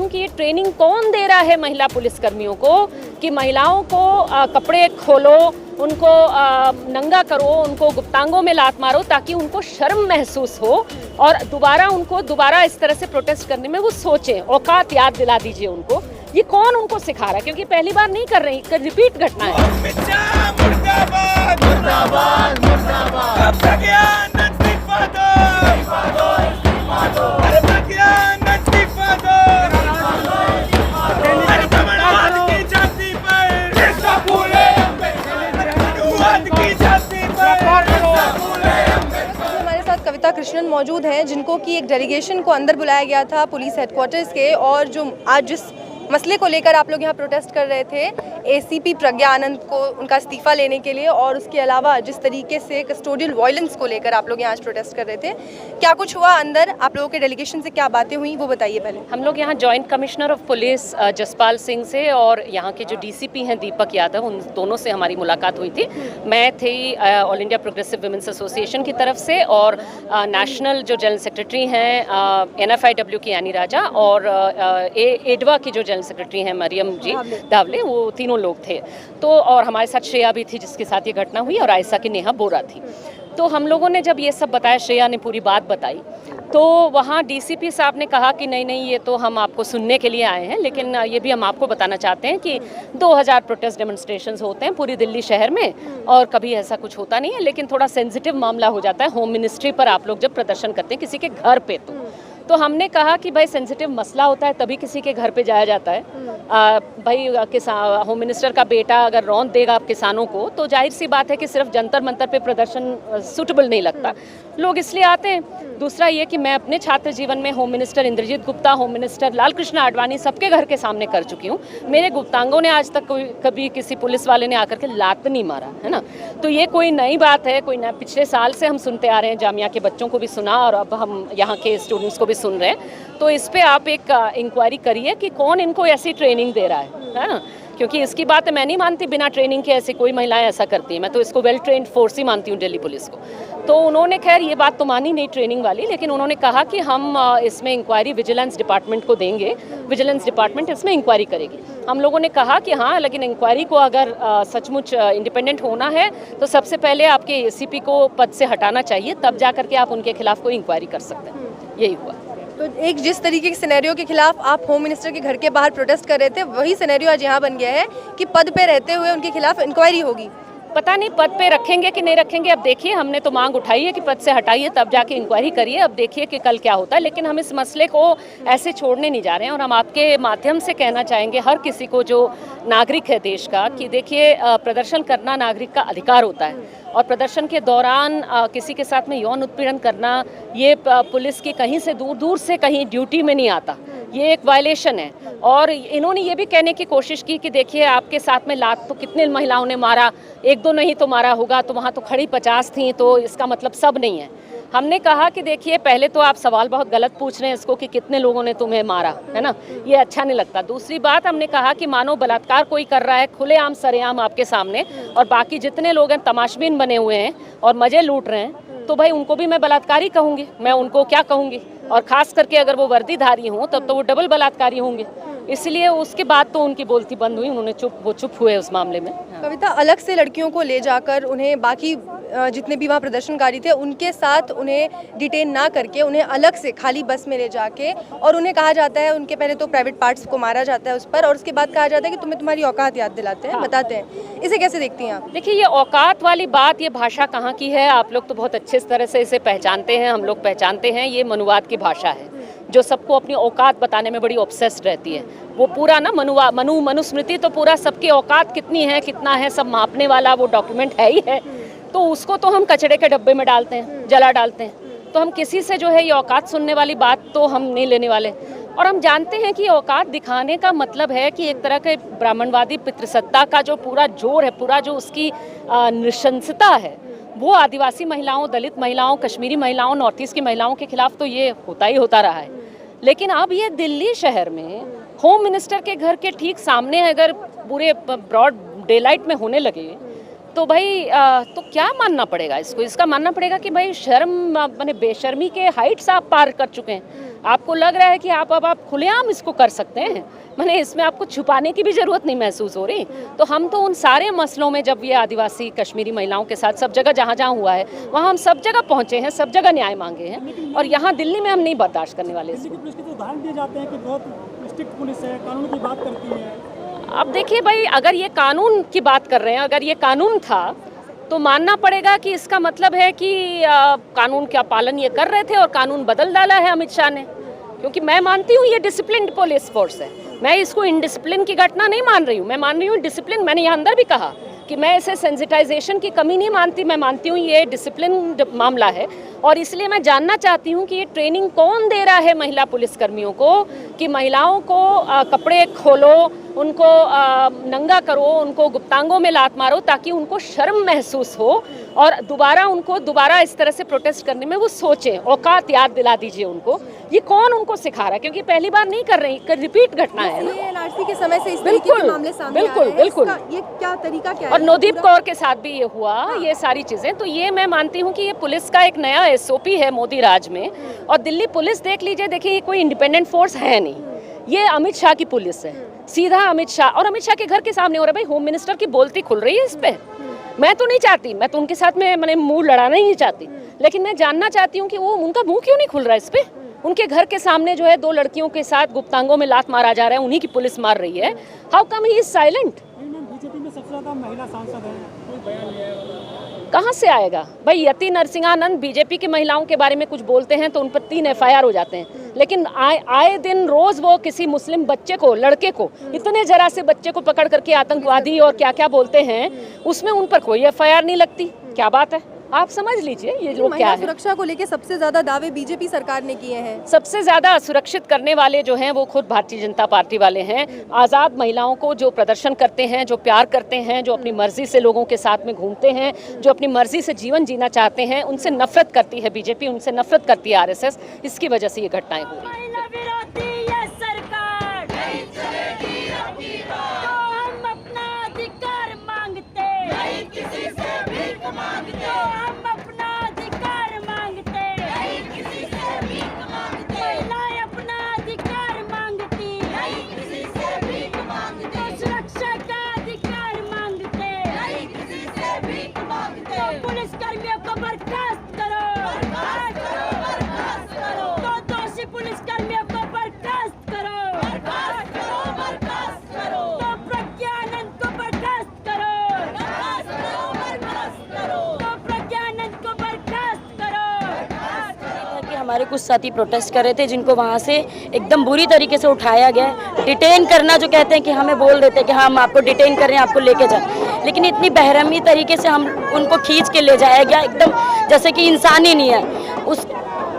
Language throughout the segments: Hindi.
हूँ कि ये ट्रेनिंग कौन दे रहा है महिला पुलिसकर्मियों को कि महिलाओं को कपड़े खोलो, उनको नंगा करो, उनको गुप्तांगों में लात मारो ताकि उनको शर्म महसूस हो और दोबारा इस तरह से प्रोटेस्ट करने में वो सोचें। औकात याद दिला दीजिए उनको। ये कौन उनको सिखा रहा है? क्योंकि पहली बार नहीं कर रही, रिपीट घटना है। कविता कृष्णन मौजूद हैं, जिनको कि एक डेलीगेशन को अंदर बुलाया गया था पुलिस हेडक्वार्टर्स के, और जो आज जिस मसले को लेकर आप लोग यहाँ प्रोटेस्ट कर रहे थे, एसीपी प्रज्ञा आनंद को उनका इस्तीफा लेने के लिए, और उसके अलावा जिस तरीके से कस्टोडियल वायलेंस को लेकर आप लोग यहाँ आज प्रोटेस्ट कर रहे थे, क्या कुछ हुआ अंदर? आप लोगों के डेलीगेशन से क्या बातें हुई वो बताइए पहले। हम लोग यहाँ joint commissioner of police Jaspal Singh से और यहाँ के जो डीसीपी हैं दीपक यादव, उन दोनों से हमारी मुलाकात हुई थी। मैं थी All India Progressive Women's Association की तरफ से, और नेशनल जो जनरल सेक्रेटरी हैं NFIW की यानी राजा, और एडवा की जो जनरल सेक्रेटरी हैं मरियम जी दावले, वो तीनों लोग थे। तो और हमारे साथ श्रेया भी थी जिसके साथ ये घटना हुई, और आयशा की नेहा बोरा थी। तो हम लोगों ने जब ये सब बताया, श्रेया ने पूरी बात बताई, तो वहाँ डीसीपी साहब ने कहा कि नहीं ये तो हम आपको सुनने के लिए आए हैं, लेकिन ये भी हम आपको बताना चाहते हैं कि 2000 प्रोटेस्ट डेमोन्स्ट्रेशंस होते हैं पूरी दिल्ली शहर में, और कभी ऐसा कुछ होता नहीं है, लेकिन थोड़ा सेंसिटिव मामला हो जाता है होम मिनिस्ट्री पर आप लोग जब प्रदर्शन करते हैं किसी के घर पे। तो हमने कहा कि भाई सेंसिटिव मसला होता है तभी किसी के घर पे जाया जाता है। भाई होम मिनिस्टर का बेटा अगर रौंद देगा आप किसानों को, तो जाहिर सी बात है कि सिर्फ जंतर मंतर पे प्रदर्शन सूटेबल नहीं लगता, लोग इसलिए आते हैं। दूसरा ये कि मैं अपने छात्र जीवन में home minister Indrajit Gupta, home minister Lal Krishna Advani, सबके घर के सामने कर चुकी हूँ। मेरे गुप्तांगों ने आज तक कभी किसी पुलिस वाले ने आकर के लात नहीं मारा है ना। तो ये कोई नई बात है, कोई नया, पिछले साल से हम सुनते आ रहे हैं, जामिया के बच्चों को भी सुना और अब हम यहाँ के स्टूडेंट्स को भी सुन रहे हैं। तो इस पे आप एक इंक्वायरी करिए कि कौन इनको ऐसी ट्रेनिंग दे रहा है ना, क्योंकि इसकी बात मैं नहीं मानती बिना ट्रेनिंग के ऐसी कोई महिलाएं ऐसा करती हैं। मैं तो इसको वेल ट्रेंड फोर्स ही मानती हूँ दिल्ली पुलिस को। तो उन्होंने खैर ये बात तो मानी नहीं ट्रेनिंग वाली, लेकिन उन्होंने कहा कि हम इसमें इंक्वायरी विजिलेंस डिपार्टमेंट को देंगे, विजिलेंस डिपार्टमेंट इसमें इंक्वायरी करेगी। हम लोगों ने कहा कि हाँ, लेकिन इंक्वायरी को अगर सचमुच इंडिपेंडेंट होना है तो सबसे पहले आपके एसीपी को पद से हटाना चाहिए, तब जा करके आप उनके खिलाफ कोई इंक्वायरी कर सकते हैं। यही हुआ। तो एक जिस तरीके के सिनेरियो के खिलाफ आप होम मिनिस्टर के घर के बाहर प्रोटेस्ट कर रहे थे, वही सिनेरियो आज यहाँ बन गया है कि पद पे रहते हुए उनके खिलाफ इंक्वायरी होगी। पता नहीं पद पे रखेंगे कि नहीं रखेंगे, अब देखिए। हमने तो मांग उठाई है कि पद से हटाइए, तब जाके इंक्वायरी करिए। अब देखिए कि कल क्या होता है, लेकिन हम इस मसले को ऐसे छोड़ने नहीं जा रहे हैं। और हम आपके माध्यम से कहना चाहेंगे हर किसी को जो नागरिक है देश का, कि देखिए प्रदर्शन करना नागरिक का अधिकार होता है, और प्रदर्शन के दौरान किसी के साथ में यौन उत्पीड़न करना ये पुलिस की कहीं से दूर से कहीं ड्यूटी में नहीं आता, ये एक वायलेशन है। और इन्होंने ये भी कहने की कोशिश की कि देखिए आपके साथ में लात तो कितने महिलाओं ने मारा, एक दो नहीं तो मारा होगा, तो वहाँ तो खड़ी 50 थी, तो इसका मतलब सब नहीं है। हमने कहा कि देखिए पहले तो आप सवाल बहुत गलत पूछ रहे हैं इसको कि कितने लोगों ने तुम्हें मारा, है ना, ये अच्छा नहीं लगता। दूसरी बात हमने कहा कि मानो बलात्कार कोई कर रहा है खुलेआम सरेआम आपके सामने, और बाकी जितने लोग हैं तमाशबीन बने हुए हैं और मजे लूट रहे हैं, तो भाई उनको भी मैं बलात्कारी कहूँगी, मैं उनको क्या कहूँगी? और ख़ास करके अगर वो वर्दीधारी हों तब तो वो डबल बलात्कारी होंगे। इसलिए उसके बाद तो उनकी बोलती बंद हुई, उन्होंने चुप हुए उस मामले में। कविता, अलग से लड़कियों को ले जाकर उन्हें बाकी जितने भी वहाँ प्रदर्शनकारी थे उनके साथ उन्हें डिटेन ना करके उन्हें अलग से खाली बस में ले जाके, और उन्हें कहा जाता है, उनके पहले तो प्राइवेट पार्ट्स को मारा जाता है उस पर, और उसके बाद कहा जाता है कि तुम्हें तुम्हारी औकात याद दिलाते हैं, बताते हैं। इसे कैसे देखती हैं आप? देखिए ये औकात वाली बात, ये भाषा कहाँ की है? आप लोग तो बहुत अच्छे तरह से इसे पहचानते हैं, हम लोग पहचानते हैं। ये मनुवाद की भाषा है जो सबको अपनी औकात बताने में बड़ी ऑब्सेस्ड रहती है। वो पूरा ना मनुस्मृति तो पूरा सबकी औकात कितनी है कितना है सब मापने वाला वो डॉक्यूमेंट है ही है, तो उसको तो हम कचड़े के डब्बे में डालते हैं, जला डालते हैं। तो हम किसी से जो है ये औकात सुनने वाली बात तो हम नहीं लेने वाले। और हम जानते हैं कि औकात दिखाने का मतलब है कि एक तरह के ब्राह्मणवादी पितृसत्ता का जो पूरा जोर है, पूरा जो उसकी नृशंसता है, वो आदिवासी महिलाओं, दलित महिलाओं, कश्मीरी महिलाओं, नॉर्थ ईस्ट की महिलाओं के खिलाफ तो ये होता ही होता रहा है। लेकिन अब ये दिल्ली शहर में होम मिनिस्टर के घर के ठीक सामने अगर पूरे ब्रॉड डेलाइट में होने लगे, तो भाई तो क्या मानना पड़ेगा इसको? इसका मानना पड़ेगा कि भाई शर्म, माने बेशर्मी के हाइट्स आप पार कर चुके हैं। आपको लग रहा है कि आप खुलेआम इसको कर सकते हैं, मैंने इसमें आपको छुपाने की भी ज़रूरत नहीं महसूस हो रही। तो हम तो उन सारे मसलों में, जब ये आदिवासी कश्मीरी महिलाओं के साथ सब जगह जहाँ जहाँ हुआ है वहाँ हम सब जगह पहुँचे हैं, सब जगह न्याय मांगे हैं, और यहाँ दिल्ली में हम नहीं बर्दाश्त करने वाले इसको। पुलिस के तो उदाहरण दिए जाते हैं कि बहुत स्ट्रिक्ट पुलिस है, कानून की बात करती है। अब देखिए भाई, अगर ये कानून की बात कर रहे हैं, अगर ये कानून था तो मानना पड़ेगा कि इसका मतलब है कि कानून का पालन ये कर रहे थे और कानून बदल डाला है अमित शाह ने। क्योंकि मैं मानती हूँ ये डिसिप्लिन्ड पुलिस फोर्स है, मैं इसको इनडिसिप्लिन की घटना नहीं मान रही हूँ, मैं मान रही हूँ डिसिप्लिन। मैंने यहाँ अंदर भी कहा कि मैं इसे सेंसिटाइजेशन की कमी नहीं मानती, मैं मानती हूँ ये डिसिप्लिन मामला है। और इसलिए मैं जानना चाहती हूँ कि ये ट्रेनिंग कौन दे रहा है महिला पुलिसकर्मियों को कि महिलाओं को कपड़े खोलो, उनको नंगा करो, उनको गुप्तांगों में लात मारो, ताकि उनको शर्म महसूस हो और दोबारा इस तरह से प्रोटेस्ट करने में वो सोचें, औकात याद दिला दीजिए उनको। ये कौन उनको सिखा रहा है? क्योंकि पहली बार नहीं कर रही, रिपीट घटना है ना। एनआरसी के समय से इस तरीके के मामले सामने आ रहे हैं। बिल्कुल। ये क्या तरीका क्या है? और नवदीप कौर के साथ भी ये हुआ, ये सारी चीज़ें। तो ये मैं मानती हूँ कि ये पुलिस का एक नया एसओपी है मोदी राज में। और दिल्ली पुलिस देख लीजिए, देखिए ये कोई इंडिपेंडेंट फोर्स है नहीं, ये अमित शाह की पुलिस है, सीधा अमित शाह। और अमित शाह के घर के सामने हो रहा है भाई, होम मिनिस्टर की बोलती खुल रही है इस पे। मैं तो नहीं चाहती, मैं तो उनके साथ में मैंने मुंह लड़ाना ही नहीं चाहती, लेकिन मैं जानना चाहती हूँ कि वो उनका मुंह क्यों नहीं खुल रहा है इस पे। उनके घर के सामने जो है 2 लड़कियों के साथ गुप्तांगों में लात मारा जा रहा है, उन्हीं की पुलिस मार रही है। How come he is silent? BJP में सबसे ज्यादा महिला सांसद है, कोई बयान नहीं है। कहाँ से आएगा भाई? यति नरसिंहानंद बीजेपी की महिलाओं के बारे में कुछ बोलते हैं तो उन पर 3 FIR हो जाते हैं, लेकिन आए दिन रोज वो किसी मुस्लिम बच्चे को, लड़के को, इतने जरा से बच्चे को पकड़ करके आतंकवादी और क्या क्या बोलते हैं, उसमें उन पर कोई FIR नहीं लगती। क्या बात है? आप समझ लीजिए ये लोग क्या है। सुरक्षा को लेकर सबसे ज्यादा दावे बीजेपी सरकार ने किए हैं। सबसे ज्यादा असुरक्षित करने वाले जो हैं वो खुद भारतीय जनता पार्टी वाले हैं। आज़ाद महिलाओं को जो प्रदर्शन करते हैं, जो प्यार करते हैं, जो अपनी मर्जी से लोगों के साथ में घूमते हैं, जो अपनी मर्जी से जीवन जीना चाहते हैं, उनसे नफरत करती है बीजेपी, उनसे नफरत करती है RSS। इसकी वजह से ये घटनाएं हो रही हैं। पुलिसकर्मियों को बर्खास्त करो, तो दोषी पुलिसकर्मियों को बर्खास्त करो, तो प्रज्ञानंद को बर्खास्त करो, तो प्रज्ञानंद को बर्खास्त करो। कि हमारे कुछ साथी प्रोटेस्ट कर रहे थे, जिनको वहाँ से एकदम बुरी तरीके से उठाया गया। डिटेन करना जो कहते हैं कि हमें बोल देते हैं कि हाँ हम आपको डिटेन कर रहे हैं, आपको लेके जाए, लेकिन इतनी बेरहमी तरीके से हम उनको खींच के ले जाया गया, एकदम जैसे कि इंसान ही नहीं है। उस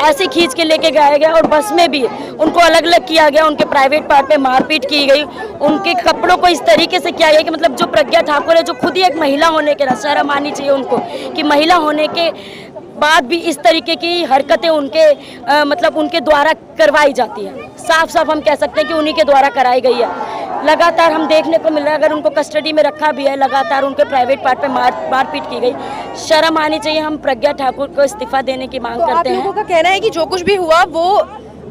ऐसे खींच के लेके गया गया और बस में भी उनको अलग अलग किया गया, उनके प्राइवेट पार्ट पे मारपीट की गई, उनके कपड़ों को इस तरीके से किया गया कि मतलब जो प्रज्ञा ठाकुर है, जो खुद ही एक महिला होने के नाते शर्म आनी चाहिए उनको कि महिला होने के बाद भी इस तरीके की हरकतें उनके मतलब उनके द्वारा करवाई जाती है। साफ साफ हम कह सकते हैं कि उन्हीं के द्वारा कराई गई है। लगातार हम देखने को मिल रहा है, अगर उनको कस्टडी में रखा भी है, लगातार उनके प्राइवेट पार्ट पे मारपीट की गई। शर्म आनी चाहिए। हम प्रज्ञा ठाकुर को इस्तीफा देने की मांग करते हैं। आप लोगों का कहना है कि जो कुछ भी हुआ वो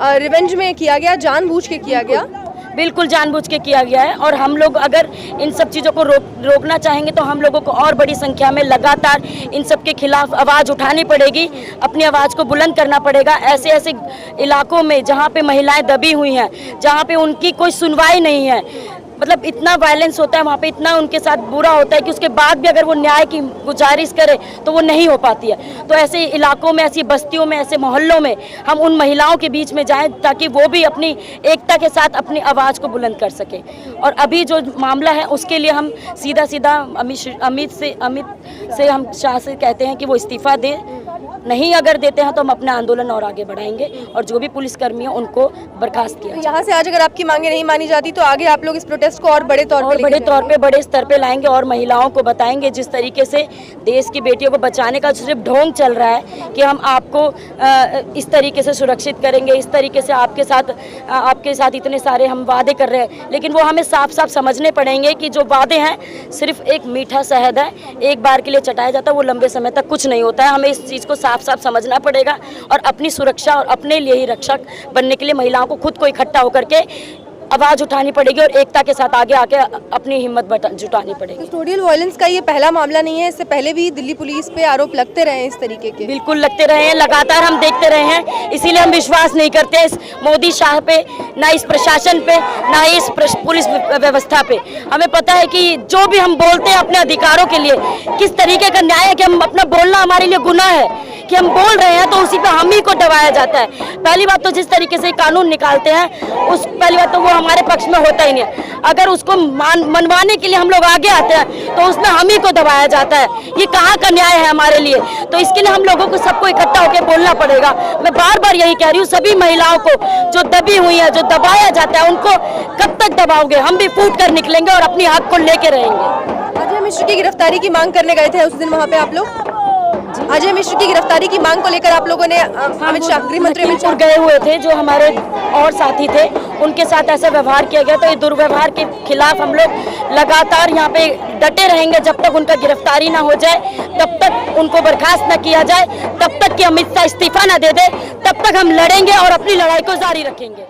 रिवेंज में किया गया, जानबूझ के किया गया? बिल्कुल जानबूझ के किया गया है, और हम लोग अगर इन सब चीज़ों को रोकना चाहेंगे तो हम लोगों को और बड़ी संख्या में लगातार इन सब के खिलाफ आवाज़ उठानी पड़ेगी, अपनी आवाज़ को बुलंद करना पड़ेगा। ऐसे ऐसे इलाकों में जहाँ पे महिलाएं दबी हुई हैं, जहाँ पे उनकी कोई सुनवाई नहीं है, मतलब इतना वायलेंस होता है वहाँ पे, इतना उनके साथ बुरा होता है कि उसके बाद भी अगर वो न्याय की गुजारिश करे तो वो नहीं हो पाती है। तो ऐसे इलाकों में, ऐसी बस्तियों में, ऐसे मोहल्लों में हम उन महिलाओं के बीच में जाएं ताकि वो भी अपनी एकता के साथ अपनी आवाज़ को बुलंद कर सके। और अभी जो मामला है उसके लिए हम सीधा अमित से हम शाह से कहते हैं कि वो इस्तीफा दें। नहीं अगर देते हैं तो हम अपना आंदोलन और आगे बढ़ाएंगे, और जो भी पुलिसकर्मी हैं उनको बर्खास्त किया। यहाँ से आज अगर आपकी मांगे नहीं मानी जाती तो आगे आप लोग इस प्रोटेस्ट को और बड़े तौर पे बड़े स्तर पे लाएंगे और महिलाओं को बताएंगे जिस तरीके से देश की बेटियों को बचाने का सिर्फ ढोंग चल रहा है कि हम आपको इस तरीके से सुरक्षित करेंगे, इस तरीके से आपके साथ इतने सारे हम वादे कर रहे हैं, लेकिन वो हमें साफ साफ समझने पड़ेंगे कि जो वादे हैं सिर्फ एक मीठा शहद है, एक बार के लिए चटाया जाता है, वो लंबे समय तक कुछ नहीं होता है। हमें इस चीज़ को साफ साफ समझना पड़ेगा और अपनी सुरक्षा और अपने लिए ही रक्षक बनने के लिए महिलाओं को खुद को इकट्ठा होकर के आवाज़ उठानी पड़ेगी और एकता के साथ आगे आके अपनी हिम्मत जुटानी पड़ेगी। कस्टोडियल वायलेंस का ये पहला मामला नहीं है, इससे पहले भी दिल्ली पुलिस पे आरोप लगते रहे हैं इस तरीके के। बिल्कुल लगते रहे हैं, लगातार हम देखते रहे हैं, इसीलिए हम विश्वास नहीं करते इस मोदी शाह पे, ना इस प्रशासन पे, ना इस पुलिस व्यवस्था पे। हमें पता है कि जो भी हम बोलते हैं अपने अधिकारों के लिए, किस तरीके का न्याय है कि हम अपना बोलना हमारे लिए गुनाह है कि हम बोल रहे हैं तो उसी पे हम ही को दबाया जाता है। पहली बात तो जिस तरीके से कानून निकालते हैं उस पहली बात तो वो हमारे पक्ष में होता ही नहीं है। अगर उसको मनवाने के लिए हम लोग आगे आते हैं तो उसमें हम ही को दबाया जाता है। ये कहाँ का न्याय है हमारे लिए? तो इसके लिए हम लोगों को सबको इकट्ठा होकर बोलना पड़ेगा। मैं बार बार यही कह रही हूँ, सभी महिलाओं को जो दबी हुई है, जो दबाया जाता है, उनको कब तक दबाओगे? हम भी फूट कर निकलेंगे और अपनी हक को लेके रहेंगे। अजय मिश्र की गिरफ्तारी की मांग करने गए थे उस दिन वहाँ पे आप लोग? अजय मिश्र की गिरफ्तारी की मांग को लेकर आप लोगों ने अमित शाह, गृह मंत्री अमित शाह गए हुए थे, जो हमारे और साथी थे उनके साथ ऐसा व्यवहार किया गया। तो ये दुर्व्यवहार के खिलाफ हम लोग लगातार यहाँ पे डटे रहेंगे जब तक उनका गिरफ्तारी ना हो जाए, तब तक उनको बर्खास्त न किया जाए, तब तक कि अमित शाह इस्तीफा न दे दे, तब तक हम लड़ेंगे और अपनी लड़ाई को जारी रखेंगे।